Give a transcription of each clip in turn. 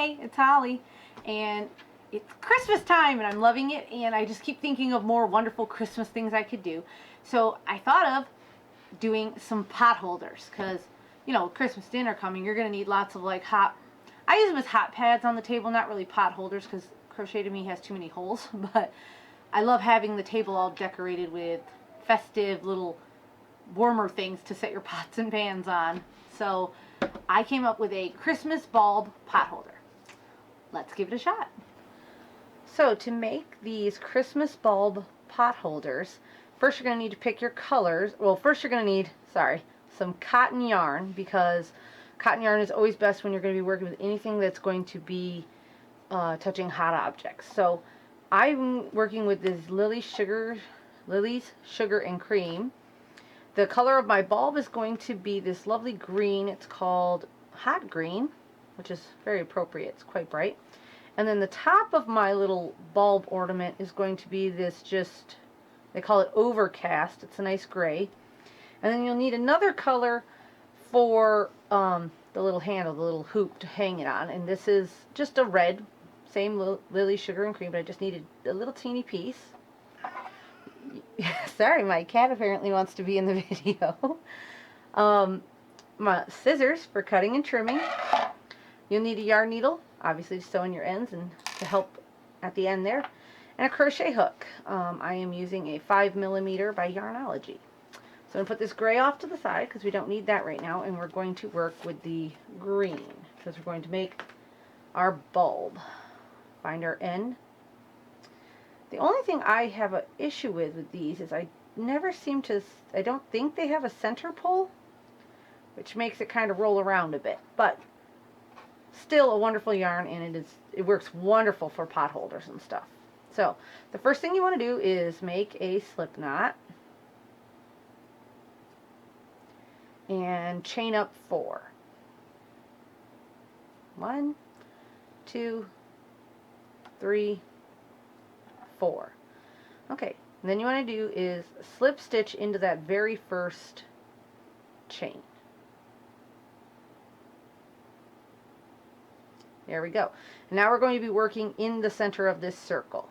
Hey, it's Holly, and it's Christmas time, and I'm loving it, and I just keep thinking of more wonderful Christmas things I could do. So I thought of doing some pot holders, because, you know, Christmas dinner coming, you're going to need lots of, like, I use them as hot pads on the table, not really pot holders, because crochet to me has too many holes, but I love having the table all decorated with festive little warmer things to set your pots and pans on. So I came up with a Christmas bulb pot holder. Let's give it a shot. So to make these Christmas bulb pot holders, first you're going to need to pick your colors. Well, first you're going to need, some cotton yarn, because cotton yarn is always best when you're going to be working with anything that's going to be touching hot objects. So I'm working with this Lily's Sugar and Cream. The color of my bulb is going to be this lovely green. It's called Hot Green, which is very appropriate. It's quite bright. And then the top of my little bulb ornament is going to be this they call it Overcast. It's a nice gray. And then you'll need another color for the little handle, the little hoop to hang it on. And this is just a red, same Lily's Sugar and Cream, but I just needed a little teeny piece. Sorry, my cat apparently wants to be in the video. My scissors for cutting and trimming. You'll need a yarn needle, obviously to sew in your ends and to help at the end there. And a crochet hook. I am using a 5mm by Yarnology. So I'm going to put this gray off to the side because we don't need that right now. And we're going to work with the green because we're going to make our bulb. Find our end. The only thing I have an issue with these is I don't think they have a center pull, which makes it kind of roll around a bit, but still a wonderful yarn, and it works wonderful for pot holders and stuff. So the first thing you want to do is make a slip knot and chain up 4. 1, 2, 3, 4. Okay, and then you want to do is slip stitch into that very first chain. There we go. And now we're going to be working in the center of this circle.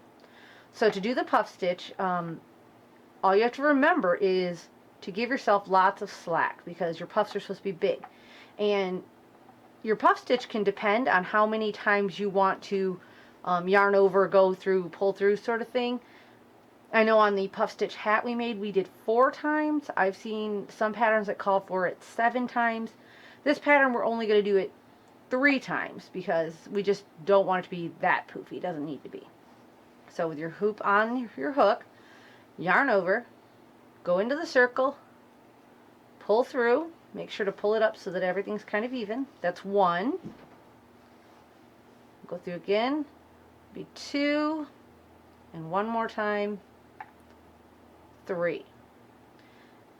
So to do the puff stitch, all you have to remember is to give yourself lots of slack, because your puffs are supposed to be big. And your puff stitch can depend on how many times you want to yarn over, go through, pull through sort of thing. I know on the puff stitch hat we made, we did 4 times. I've seen some patterns that call for it 7 times. This pattern we're only going to do it 3 times because we just don't want it to be that poofy. It doesn't need to be. So with your hoop on your hook, yarn over, go into the circle, pull through, make sure to pull it up so that everything's kind of even. That's 1. Go through again. Be 2, and 1 more time, 3.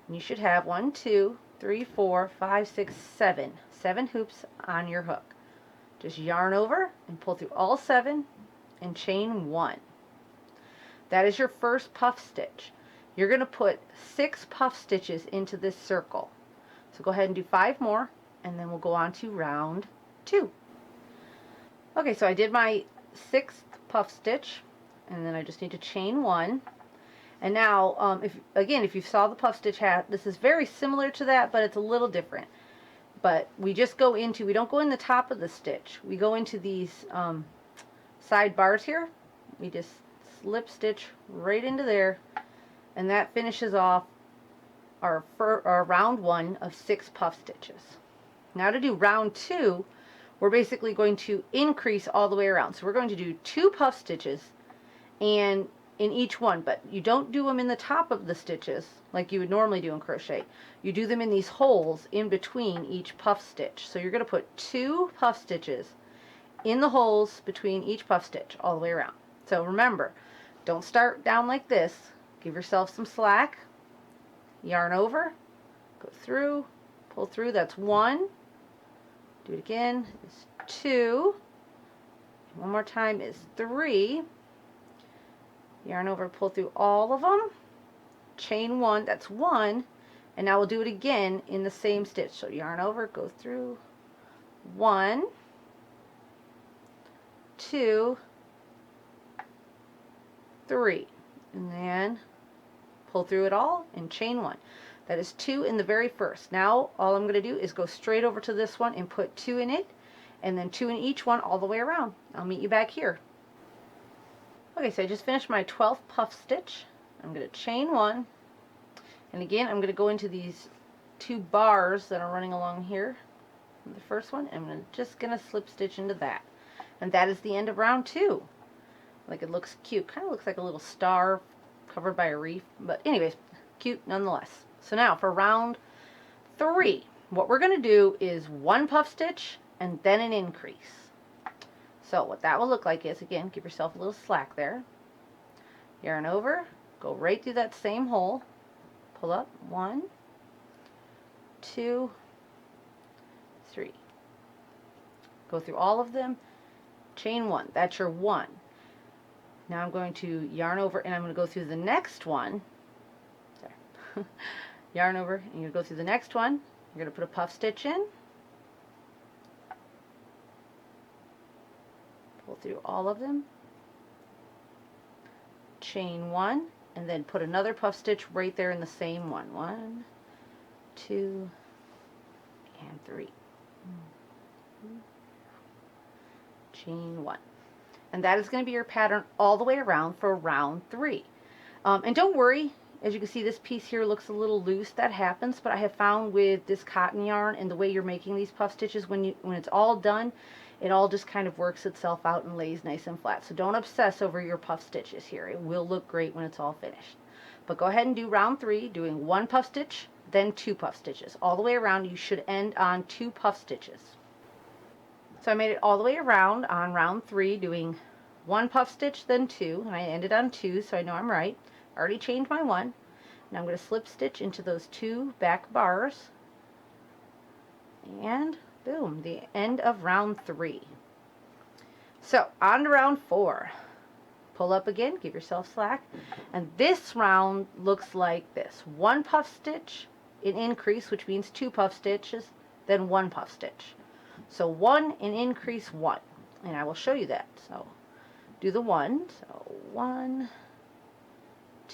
And you should have 1, 2, 3, 4, 5, 6, 7 hoops on your hook. Just yarn over and pull through all 7 and chain 1. That is your first puff stitch. You're going to put 6 puff stitches into this circle. So go ahead and do 5 more, and then we'll go on to round 2. Okay, so I did my 6th puff stitch, and then I just need to chain 1. And now, if you saw the puff stitch hat, this is very similar to that, but it's a little different. But we don't go in the top of the stitch. We go into these side bars here. We just slip stitch right into there, and that finishes off our round 1 of 6 puff stitches. Now to do round 2, we're basically going to increase all the way around. So we're going to do 2 puff stitches and in each one, but you don't do them in the top of the stitches like you would normally do in crochet. You do them in these holes in between each puff stitch. So you're going to put 2 puff stitches in the holes between each puff stitch all the way around. So remember, don't start down like this. Give yourself some slack. Yarn over, go through, pull through. That's 1. Do it again, is 2. One more time is 3. Yarn over, pull through all of them. Chain 1, that's 1. And now we'll do it again in the same stitch. So yarn over, go through 1, 2, 3, and then pull through it all and chain 1. That is 2 in the very first. Now all I'm going to do is go straight over to this one and put 2 in it, and then 2 in each one all the way around. I'll meet you back here. Okay, so I just finished my 12th puff stitch. I'm going to chain 1, and again I'm going to go into these 2 bars that are running along here. The first one, and I'm just going to slip stitch into that. And that is the end of round 2. Like, it looks cute. Kind of looks like a little star covered by a reef. But anyways, cute nonetheless. So now for round 3, what we're going to do is 1 puff stitch and then an increase. So what that will look like is, again, give yourself a little slack there. Yarn over, go right through that same hole, pull up, 1, 2, 3. Go through all of them, chain 1. That's your 1. Now I'm going to yarn over, and I'm going to go through the next one. Sorry. Yarn over, and you go through the next one. You're going to put a puff stitch in, pull through all of them, chain 1, and then put another puff stitch right there in the same one. 1, 2, and 3. Chain 1. And that is going to be your pattern all the way around for round 3. And don't worry, as you can see, this piece here looks a little loose. That happens, but I have found with this cotton yarn and the way you're making these puff stitches, when it's all done, it all just kind of works itself out and lays nice and flat. So don't obsess over your puff stitches here. It will look great when it's all finished. But go ahead and do round 3, doing 1 puff stitch, then 2 puff stitches. All the way around, you should end on 2 puff stitches. So I made it all the way around on round 3, doing 1 puff stitch, then 2, and I ended on 2, so I know I'm right. I already chained my 1. Now I'm going to slip stitch into those 2 back bars, and boom, the end of round 3. So on to round 4. Pull up again, give yourself slack, and this round looks like this: 1 puff stitch, an increase, which means 2 puff stitches, then 1 puff stitch. So 1 and increase 1, and I will show you that. So do the 1. So 1,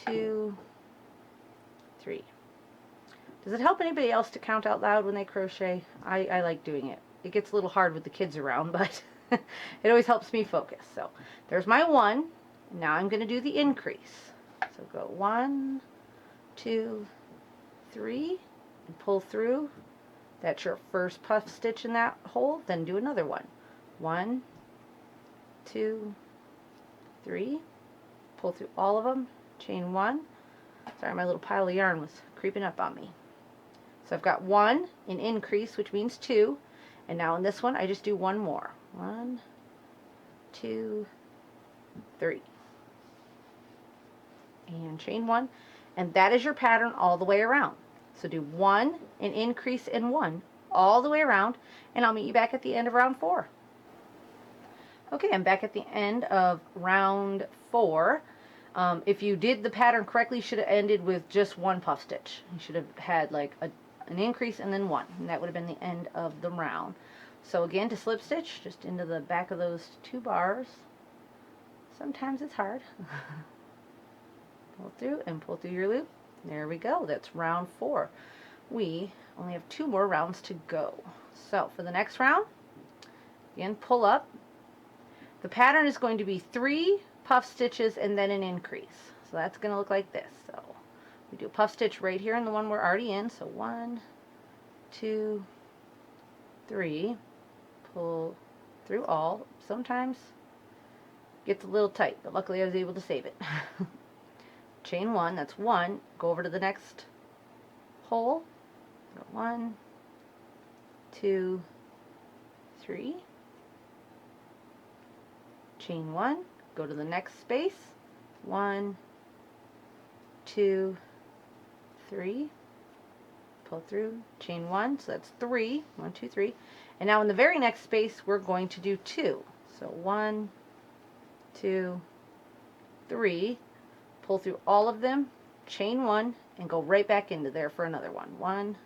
2, 3. Does it help anybody else to count out loud when they crochet? I like doing it. It gets a little hard with the kids around, but it always helps me focus. So there's my 1. Now I'm going to do the increase. So go 1, 2, 3, and pull through. That's your first puff stitch in that hole. Then do another one. 1, 2, 3. Pull through all of them. Chain 1. Sorry, my little pile of yarn was creeping up on me. So I've got 1 in increase, which means 2. And now in this one, I just do 1 more. 1, 2, 3. And chain 1. And that is your pattern all the way around. So do 1, an increase, and 1 all the way around, and I'll meet you back at the end of round 4. Okay, I'm back at the end of round 4. If you did the pattern correctly, you should have ended with just 1 puff stitch. You should have had like an increase and then 1, and that would have been the end of the round. So again, to slip stitch, just into the back of those 2 bars. Sometimes it's hard. Pull through and pull through your loop. There we go. That's round 4. We only have 2 more rounds to go. So for the next round, again, pull up. The pattern is going to be 3 puff stitches and then an increase. So that's going to look like this. So we do a puff stitch right here in the one we're already in. So 1, 2, 3. Pull through all. Sometimes it gets a little tight, but luckily I was able to save it. Chain 1, that's 1. Go over to the next hole. 1, 2, 3. Chain 1. Go to the next space. 1, 2, 3. Pull through. Chain 1. So that's 3. 1, 2, 3. And now in the very next space, we're going to do 2. So 1, 2, 3. Pull through all of them, chain 1, and go right back into there for another one. 1,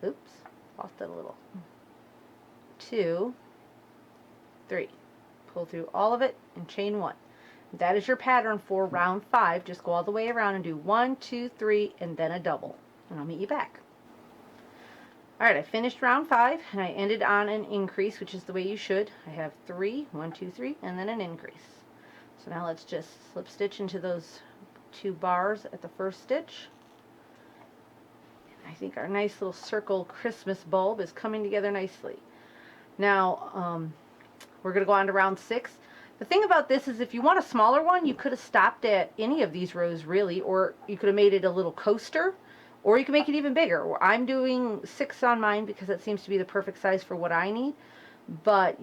oops, lost it a little. 2, 3. pull through all of it, and chain 1. That is your pattern for round 5. Just go all the way around and do 1, 2, 3, and then a double. And I'll meet you back. Alright, I finished round 5, and I ended on an increase, which is the way you should. I have 3, 1, 2, 3, and then an increase. So now let's just slip stitch into those 2 bars at the first stitch. I think our nice little circle Christmas bulb is coming together nicely. Now, we're going to go on to round 6. The thing about this is if you want a smaller one, you could have stopped at any of these rows really, or you could have made it a little coaster, or you can make it even bigger. I'm doing 6 on mine because it seems to be the perfect size for what I need. But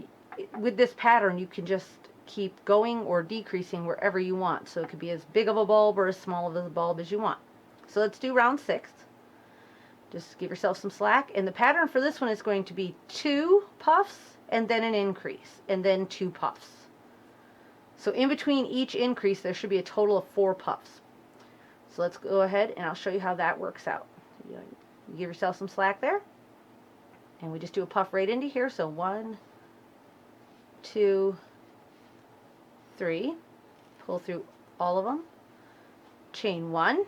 with this pattern, you can just keep going or decreasing wherever you want. So it could be as big of a bulb or as small of a bulb as you want. So let's do round 6. Just give yourself some slack. And the pattern for this one is going to be 2 puffs and then an increase and then 2 puffs. So in between each increase there should be a total of 4 puffs. So let's go ahead and I'll show you how that works out. You give yourself some slack there. And we just do a puff right into here. So 1, 2, 3. Pull through all of them. Chain 1.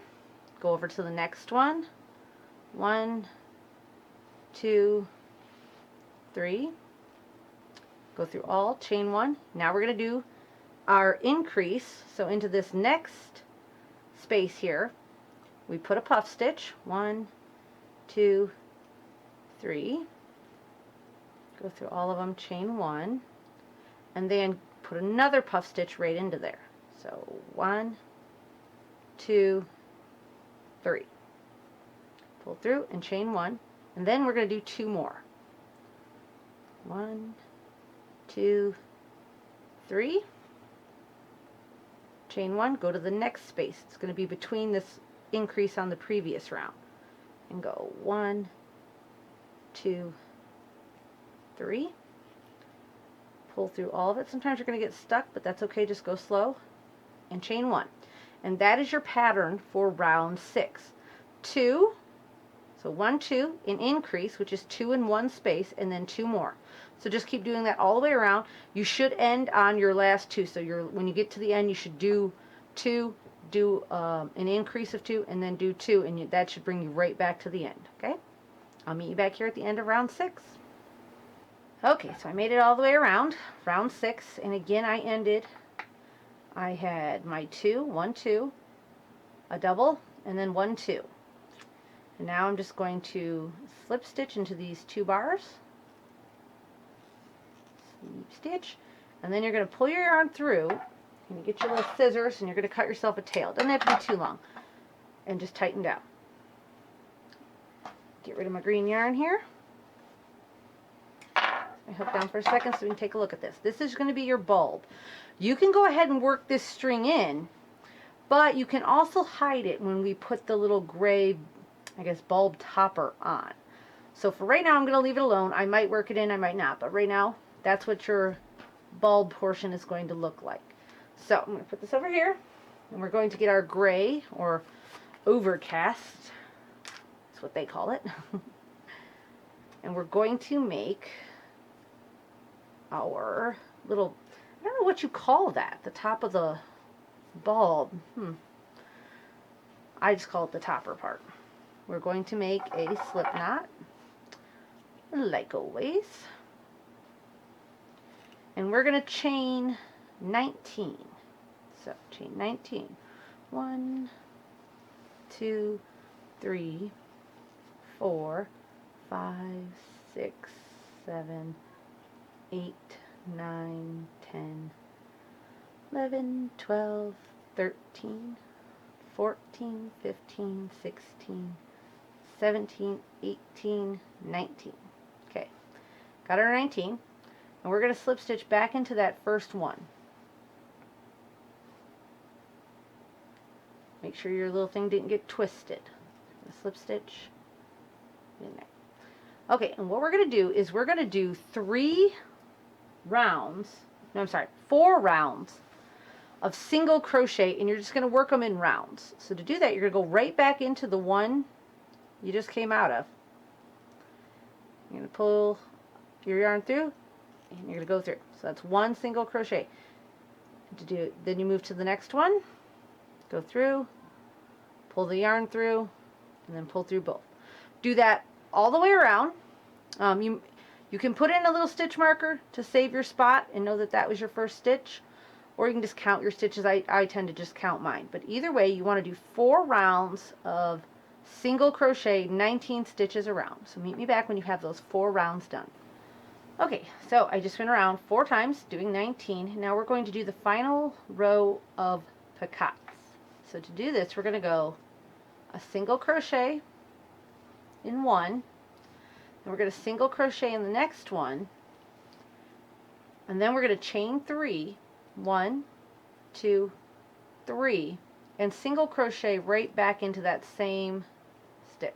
Go over to the next one. 1, 2, 3. Go through all, chain 1. Now we're going to do our increase. So into this next space here, we put a puff stitch. 1, 2, 3. Go through all of them, chain 1. And then put another puff stitch right into there. So 1, 2, 3. Pull through and chain 1, and then we're going to do 2 more. 1, 2, 3. Chain 1, go to the next space. It's going to be between this increase on the previous round. And go 1, 2, 3. Pull through all of it. Sometimes you're going to get stuck, but that's okay. Just go slow. And chain 1. And that is your pattern for round 6. 2. So 1, 2, an increase, which is 2 in one space, and then 2 more. So just keep doing that all the way around. You should end on your last 2. So when you get to the end, you should do 2, do an increase of 2, and then do 2, and that should bring you right back to the end. Okay? I'll meet you back here at the end of round 6. Okay, so I made it all the way around, round 6, and again I had my 2, 1, 2, a double, and then 1, 2. And now I'm just going to slip stitch into these 2 bars, slip stitch, and then you're going to pull your yarn through, and you get your little scissors, and you're going to cut yourself a tail. It doesn't have to be too long, and just tighten down. Get rid of my green yarn here. I hook down for a second so we can take a look at this. This is going to be your bulb. You can go ahead and work this string in, but you can also hide it when we put the little gray, I guess, bulb topper on. So for right now, I'm going to leave it alone. I might work it in, I might not, but right now, that's what your bulb portion is going to look like. So I'm going to put this over here, and we're going to get our gray, or overcast, that's what they call it. And we're going to make our little, I don't know what you call that, the top of the bulb. I just call it the topper part. We're going to make a slip knot, like always. And we're going to chain 19. So chain 19. 1, 2, 3, 4, 5, 6, 7, 8, 9, 10, 11, 12, 13, 14, 15, 16, 17, 18, 19. Okay, got our 19, and we're going to slip stitch back into that first one. Make sure your little thing didn't get twisted. Slip stitch in there. Okay, and what we're going to do is we're going to do 4 rounds of single crochet, and you're just going to work them in rounds. So to do that, you're going to go right back into the one you just came out of. You're going to pull your yarn through and you're going to go through. So that's one single crochet. Then you move to the next one, go through, pull the yarn through, and then pull through both. Do that all the way around. You can put in a little stitch marker to save your spot and know that that was your first stitch, or you can just count your stitches. I tend to just count mine, but either way you want to do 4 rounds of single crochet, 19 stitches around. So meet me back when you have those 4 rounds done. Okay, so I just went around 4 times doing 19. Now we're going to do the final row of picots. So to do this, we're going to go a single crochet in one, and we're going to single crochet in the next one, and then we're going to chain 3, 1, 2, 3, and single crochet right back into that same stitch.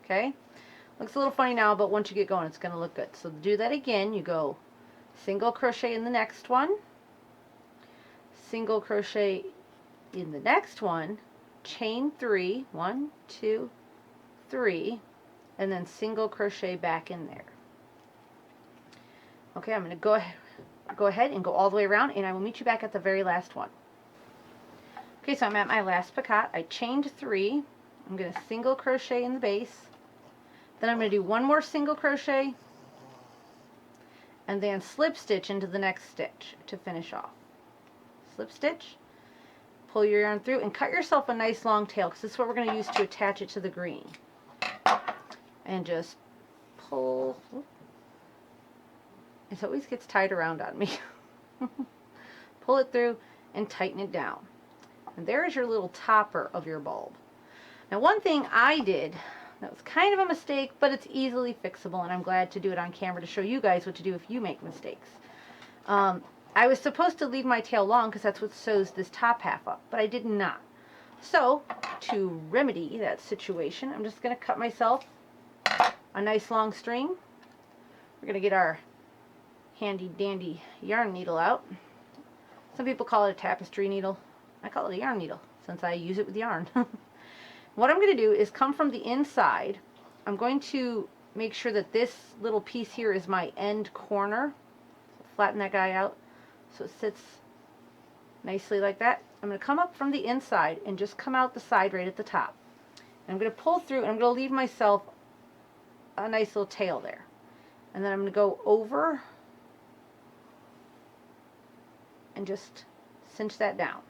Okay, looks a little funny now, but once you get going it's going to look good. So to do that again, you go single crochet in the next one, single crochet in the next one, chain 3, 1, 2, 3, and then single crochet back in there. Okay, I'm going to go ahead and go all the way around, and I will meet you back at the very last one. Okay, so I'm at my last picot. I chained 3. I'm going to single crochet in the base, then I'm going to do 1 more single crochet, and then slip stitch into the next stitch to finish off. Slip stitch, pull your yarn through, and cut yourself a nice long tail, because this is what we're going to use to attach it to the green. And just pull. It always gets tied around on me. Pull it through and tighten it down. And there's your little topper of your bulb. Now one thing I did that was kind of a mistake, but it's easily fixable, and I'm glad to do it on camera to show you guys what to do if you make mistakes. I was supposed to leave my tail long because that's what sews this top half up, but I did not. So to remedy that situation, I'm just going to cut myself a nice long string. We're going to get our handy dandy yarn needle out. Some people call it a tapestry needle. I call it a yarn needle since I use it with yarn. What I'm going to do is come from the inside. I'm going to make sure that this little piece here is my end corner. Flatten that guy out so it sits nicely like that. I'm going to come up from the inside and just come out the side right at the top. And I'm going to pull through, and I'm going to leave myself a nice little tail there. And then I'm going to go over and just cinch that down.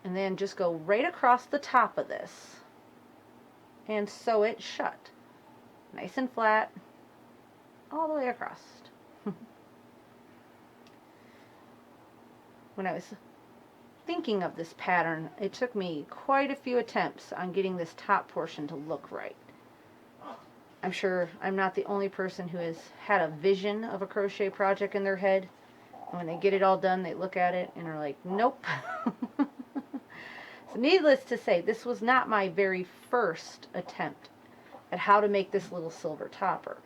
And then just go right across the top of this and sew it shut. Nice and flat all the way across. When I was thinking of this pattern, it took me quite a few attempts on getting this top portion to look right. I'm sure I'm not the only person who has had a vision of a crochet project in their head. And when they get it all done, they look at it and are like, nope. So needless to say, this was not my very first attempt at how to make this little silver topper.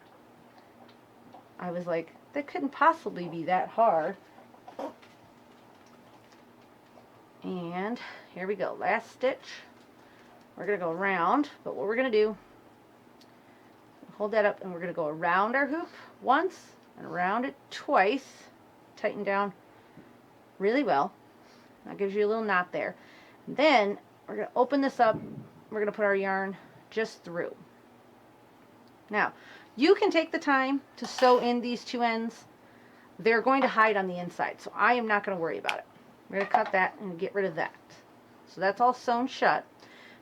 I was like, that couldn't possibly be that hard. And here we go, last stitch. We're going to go around, but what we're going to do, hold that up, and we're going to go around our hoop once and around it twice. Tighten down really well. That gives you a little knot there. And then we're going to open this up. We're going to put our yarn just through. Now, you can take the time to sew in these 2 ends. They're going to hide on the inside, so I am not going to worry about it. We're going to cut that and get rid of that. So that's all sewn shut.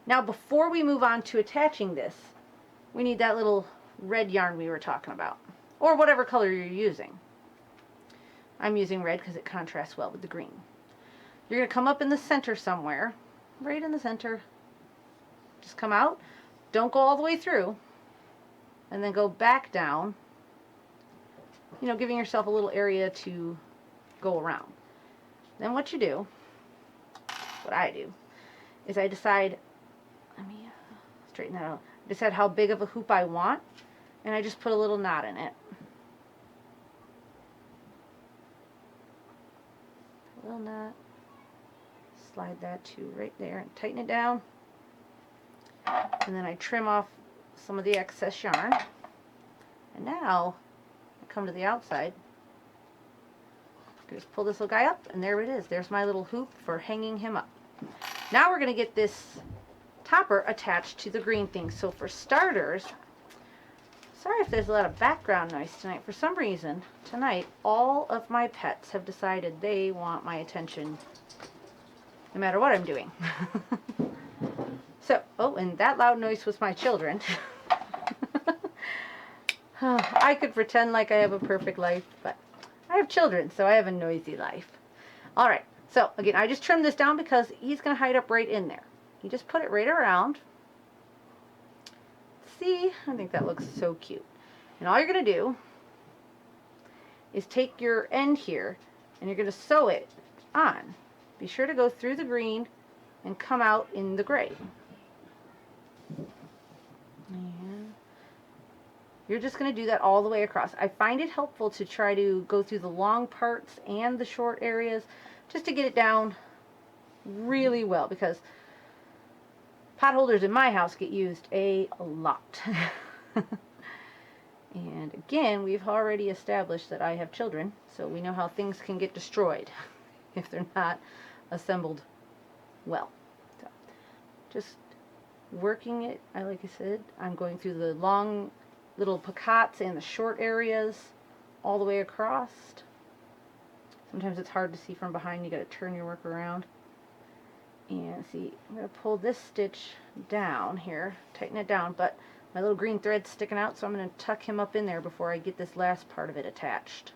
Now, before we move on to attaching this, we need that little red yarn we were talking about, or whatever color you're using. I'm using red because it contrasts well with the green. You're going to come up in the center somewhere, right in the center. Just come out. Don't go all the way through. And then go back down, you know, giving yourself a little area to go around. Then what you do, what I do, is I decide, let me straighten that out, decide how big of a hoop I want, and I just put a little knot in it. A little knot, slide that to right there and tighten it down, and then I trim off some of the excess yarn. And now I come to the outside Just pull this little guy up, and there it is. There's my little hoop for hanging him up. Now we're going to get this topper attached to the green thing. So for starters, sorry if there's a lot of background noise tonight. For some reason, tonight, all of my pets have decided they want my attention no matter what I'm doing. So, oh, and that loud noise was my children. I could pretend like I have a perfect life, but I have children, so I have a noisy life. All right, so again, I just trimmed this down because he's going to hide up right in there. You just put it right around. See, I think that looks so cute. And all you're going to do is take your end here, and you're going to sew it on. Be sure to go through the green and come out in the gray. And you're just going to do that all the way across. I find it helpful to try to go through the long parts and the short areas just to get it down really well, because pot holders in my house get used a lot. And again, we've already established that I have children, so we know how things can get destroyed if they're not assembled well. So just working it, like I said, I'm going through the long little picots and the short areas all the way across. Sometimes it's hard to see from behind. You got to turn your work around. And see, I'm going to pull this stitch down here, tighten it down, but my little green thread's sticking out, so I'm going to tuck him up in there before I get this last part of it attached.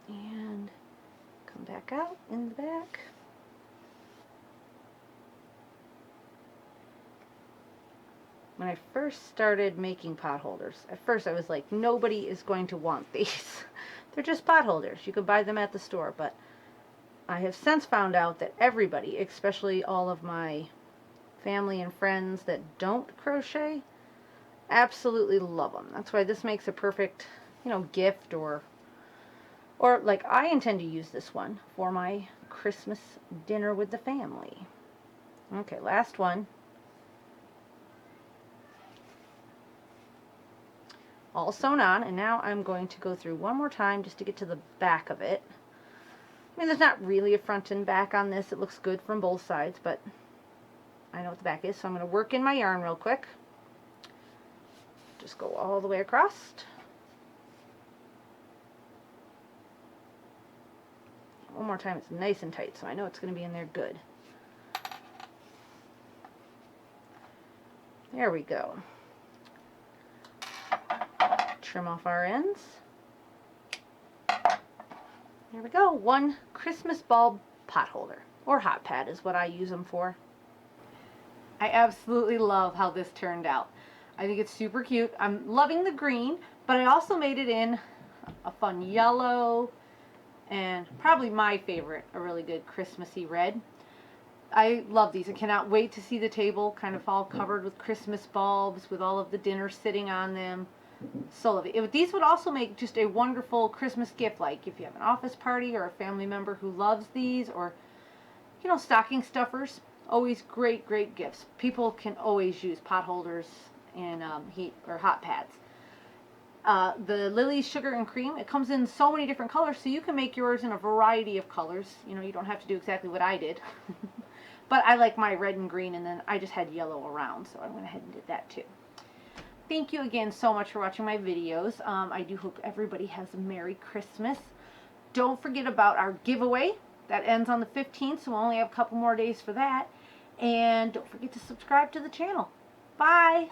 And come back out in the back. When I first started making pot holders, at first I was like, nobody is going to want these. They're just pot holders. You can buy them at the store, but I have since found out that everybody, especially all of my family and friends that don't crochet, absolutely love them. That's why this makes a perfect, gift, or like I intend to use this one for my Christmas dinner with the family. Okay, last one. All sewn on, and now I'm going to go through one more time just to get to the back of it. I mean, there's not really a front and back on this. It looks good from both sides, but I know what the back is, so I'm going to work in my yarn real quick. Just go all the way across. One more time, it's nice and tight, so I know it's going to be in there good. There we go. Trim off our ends. There we go. One Christmas bulb pot holder, or hot pad is what I use them for. I absolutely love how this turned out. I think it's super cute. I'm loving the green, but I also made it in a fun yellow, and probably my favorite, a really good Christmassy red. I love these. I cannot wait to see the table kind of all covered with Christmas bulbs with all of the dinner sitting on them. So love it. These would also make just a wonderful Christmas gift, like if you have an office party or a family member who loves these, or stocking stuffers. Always great gifts. People can always use pot holders and heat or hot pads. The Lily's Sugar and Cream, it comes in so many different colors, so you can make yours in a variety of colors. You don't have to do exactly what I did. But I like my red and green, and then I just had yellow around, so I went ahead and did that too. Thank you again so much for watching my videos. I do hope everybody has a Merry Christmas. Don't forget about our giveaway. That ends on the 15th, so we'll only have a couple more days for that. And don't forget to subscribe to the channel. Bye!